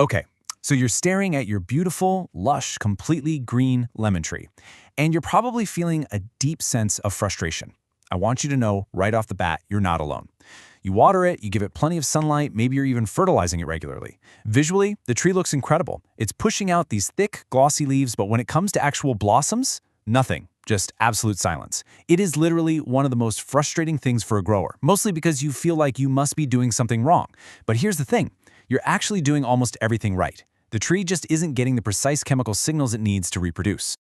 Okay, so you're staring at your beautiful, lush, completely green lemon tree, and you're probably feeling a deep sense of frustration. I want you to know right off the bat, you're not alone. You water it, you give it plenty of sunlight, maybe you're even fertilizing it regularly. Visually, the tree looks incredible. It's pushing out these thick, glossy leaves, but when it comes to actual blossoms, nothing. Just absolute silence. It is literally one of the most frustrating things for a grower, mostly because you feel like you must be doing something wrong. But here's the thing, you're actually doing almost everything right. The tree just isn't getting the precise chemical signals it needs to reproduce.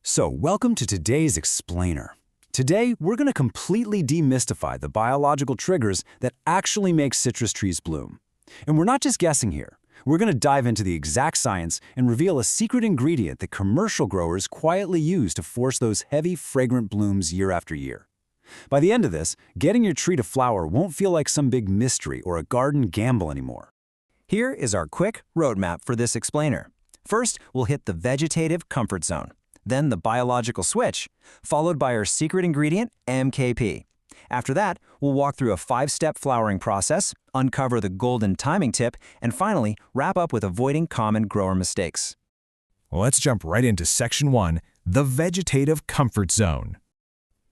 So, welcome to today's explainer. Today, we're going to completely demystify the biological triggers that actually make citrus trees bloom. And we're not just guessing here. We're going to dive into the exact science and reveal a secret ingredient that commercial growers quietly use to force those heavy, fragrant blooms year after year. By the end of this, getting your tree to flower won't feel like some big mystery or a garden gamble anymore. Here is our quick roadmap for this explainer. First, we'll hit the vegetative comfort zone, then the biological switch, followed by our secret ingredient, MKP. After that, we'll walk through a 5-step flowering process, uncover the golden timing tip, and finally, wrap up with avoiding common grower mistakes. Well, let's jump right into Section 1, the vegetative comfort zone.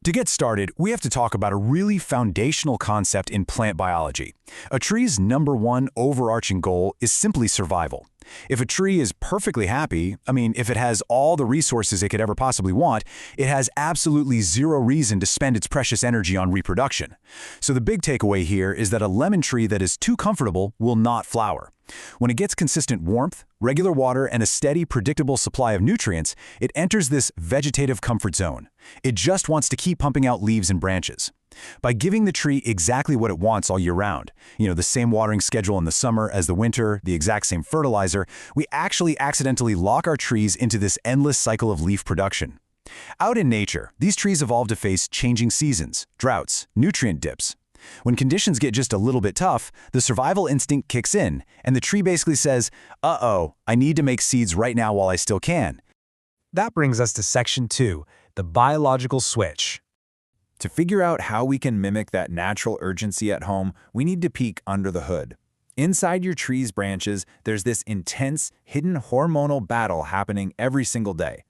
To get started, we have to talk about a really foundational concept in plant biology. A tree's #1 overarching goal is simply survival. If a tree is perfectly happy, if it has all the resources it could ever possibly want, it has absolutely zero reason to spend its precious energy on reproduction. So the big takeaway here is that a lemon tree that is too comfortable will not flower. When it gets consistent warmth, regular water, and a steady, predictable supply of nutrients, it enters this vegetative comfort zone. It just wants to keep pumping out leaves and branches. By giving the tree exactly what it wants all year round, the same watering schedule in the summer as the winter, the exact same fertilizer, we actually accidentally lock our trees into this endless cycle of leaf production. Out in nature, these trees evolve to face changing seasons, droughts, nutrient dips. When conditions get just a little bit tough, the survival instinct kicks in, and the tree basically says, uh-oh, I need to make seeds right now while I still can. That brings us to Section 2, the biological switch. To figure out how we can mimic that natural urgency at home, we need to peek under the hood. Inside your tree's branches, there's this intense, hidden hormonal battle happening every single day.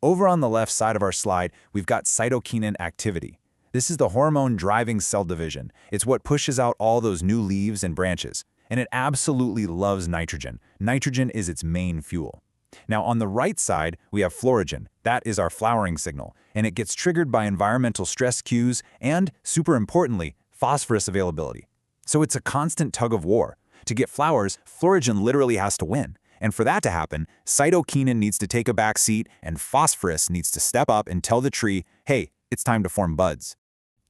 Over on the left side of our slide, we've got cytokinin activity. This is the hormone driving cell division. It's what pushes out all those new leaves and branches. And it absolutely loves nitrogen. Nitrogen is its main fuel. Now on the right side, we have florigen. That is our flowering signal, and it gets triggered by environmental stress cues and, super importantly, phosphorus availability. So it's a constant tug of war. To get flowers, florigen literally has to win. And for that to happen, cytokinin needs to take a back seat and phosphorus needs to step up and tell the tree, hey, it's time to form buds.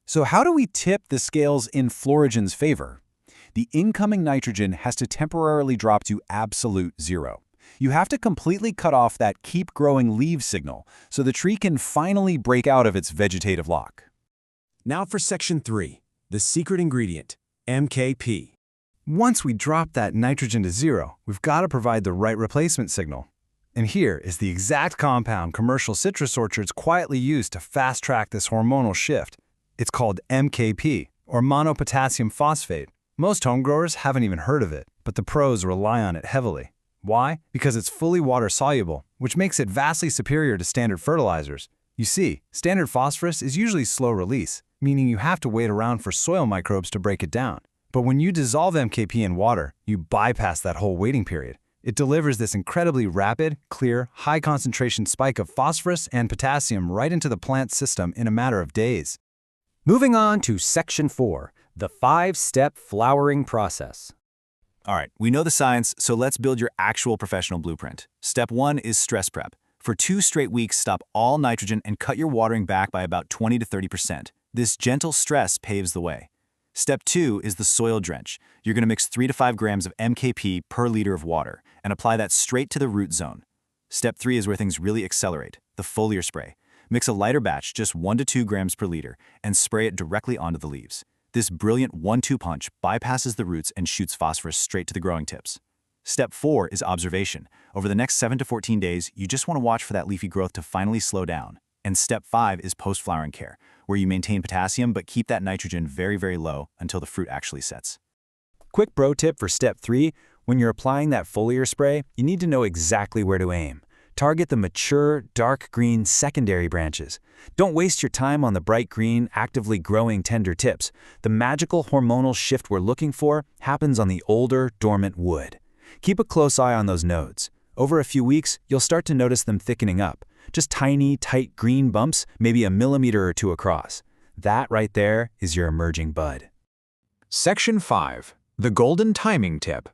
So how do we tip the scales in florigen's favor? The incoming nitrogen has to temporarily drop to absolute zero. You have to completely cut off that keep growing leaves signal so the tree can finally break out of its vegetative lock. Now for Section 3, the secret ingredient, MKP. Once we drop that nitrogen to zero, we've got to provide the right replacement signal. And here is the exact compound commercial citrus orchards quietly use to fast-track this hormonal shift. It's called MKP, or monopotassium phosphate. Most home growers haven't even heard of it, but the pros rely on it heavily. Why? Because it's fully water-soluble, which makes it vastly superior to standard fertilizers. You see, standard phosphorus is usually slow release, meaning you have to wait around for soil microbes to break it down. But when you dissolve MKP in water, you bypass that whole waiting period. It delivers this incredibly rapid, clear, high-concentration spike of phosphorus and potassium right into the plant's system in a matter of days. Moving on to Section 4, the 5-step flowering process. All right, we know the science, so let's build your actual professional blueprint. Step 1 is stress prep. For 2 straight weeks, stop all nitrogen and cut your watering back by about 20 to 30%. This gentle stress paves the way. Step 2 is the soil drench. You're going to mix 3 to 5 grams of MKP per liter of water and apply that straight to the root zone. Step 3 is where things really accelerate, the foliar spray. Mix a lighter batch, just 1 to 2 grams per liter, and spray it directly onto the leaves. This brilliant 1-2 punch bypasses the roots and shoots phosphorus straight to the growing tips. Step 4 is observation. Over the next 7 to 14 days, you just want to watch for that leafy growth to finally slow down. And step 5 is post-flowering care, where you maintain potassium but keep that nitrogen very, very low until the fruit actually sets. Quick pro tip for step 3, When you're applying that foliar spray, you need to know exactly where to aim. Target the mature, dark green secondary branches. Don't waste your time on the bright green, actively growing tender tips. The magical hormonal shift we're looking for happens on the older, dormant wood. Keep a close eye on those nodes. Over a few weeks, you'll start to notice them thickening up. Just tiny, tight green bumps, maybe a millimeter or two across. That right there is your emerging bud. Section 5. The golden timing tip.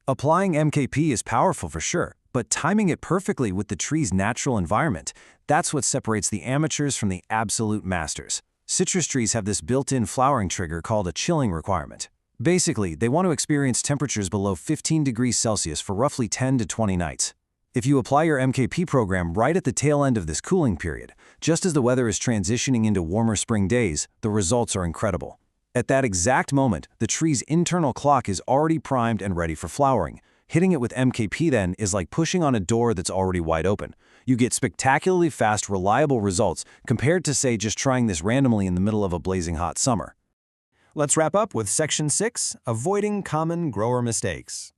Applying MKP is powerful for sure, but timing it perfectly with the tree's natural environment, that's what separates the amateurs from the absolute masters. Citrus trees have this built-in flowering trigger called a chilling requirement. Basically, they want to experience temperatures below 15 degrees Celsius for roughly 10 to 20 nights. If you apply your MKP program right at the tail end of this cooling period, just as the weather is transitioning into warmer spring days, the results are incredible. At that exact moment, the tree's internal clock is already primed and ready for flowering. Hitting it with MKP then is like pushing on a door that's already wide open. You get spectacularly fast, reliable results compared to, say, just trying this randomly in the middle of a blazing hot summer. Let's wrap up with Section 6, Avoiding Common Grower Mistakes.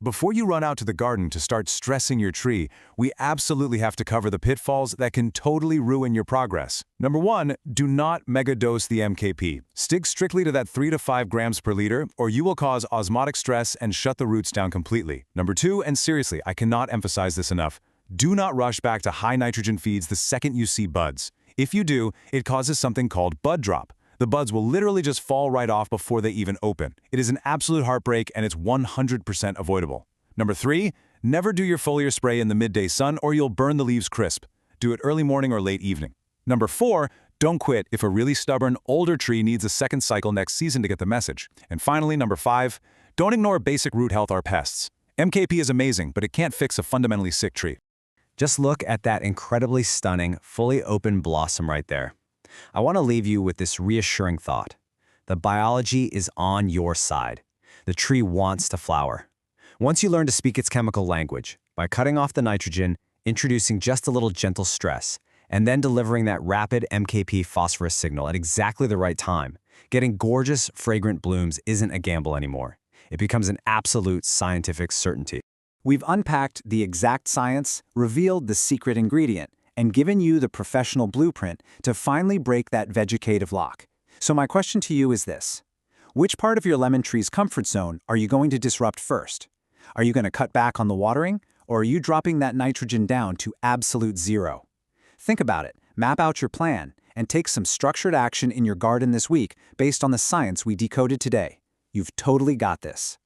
Before you run out to the garden to start stressing your tree, we absolutely have to cover the pitfalls that can totally ruin your progress. Number 1, do not megadose the MKP. Stick strictly to that 3 to 5 grams per liter, or you will cause osmotic stress and shut the roots down completely. Number 2, and seriously, I cannot emphasize this enough, do not rush back to high nitrogen feeds the second you see buds. If you do, it causes something called bud drop. The buds will literally just fall right off before they even open. It is an absolute heartbreak and it's 100% avoidable. Number 3, never do your foliar spray in the midday sun or you'll burn the leaves crisp. Do it early morning or late evening. Number 4, don't quit if a really stubborn, older tree needs a second cycle next season to get the message. And finally, number 5, don't ignore basic root health or pests. MKP is amazing, but it can't fix a fundamentally sick tree. Just look at that incredibly stunning, fully open blossom right there. I want to leave you with this reassuring thought. The biology is on your side. The tree wants to flower. Once you learn to speak its chemical language, by cutting off the nitrogen, introducing just a little gentle stress, and then delivering that rapid MKP phosphorus signal at exactly the right time, getting gorgeous, fragrant blooms isn't a gamble anymore. It becomes an absolute scientific certainty. We've unpacked the exact science, revealed the secret ingredient, and given you the professional blueprint to finally break that vegetative lock. So my question to you is this. Which part of your lemon tree's comfort zone are you going to disrupt first? Are you going to cut back on the watering, or are you dropping that nitrogen down to absolute zero? Think about it, map out your plan, and take some structured action in your garden this week based on the science we decoded today. You've totally got this.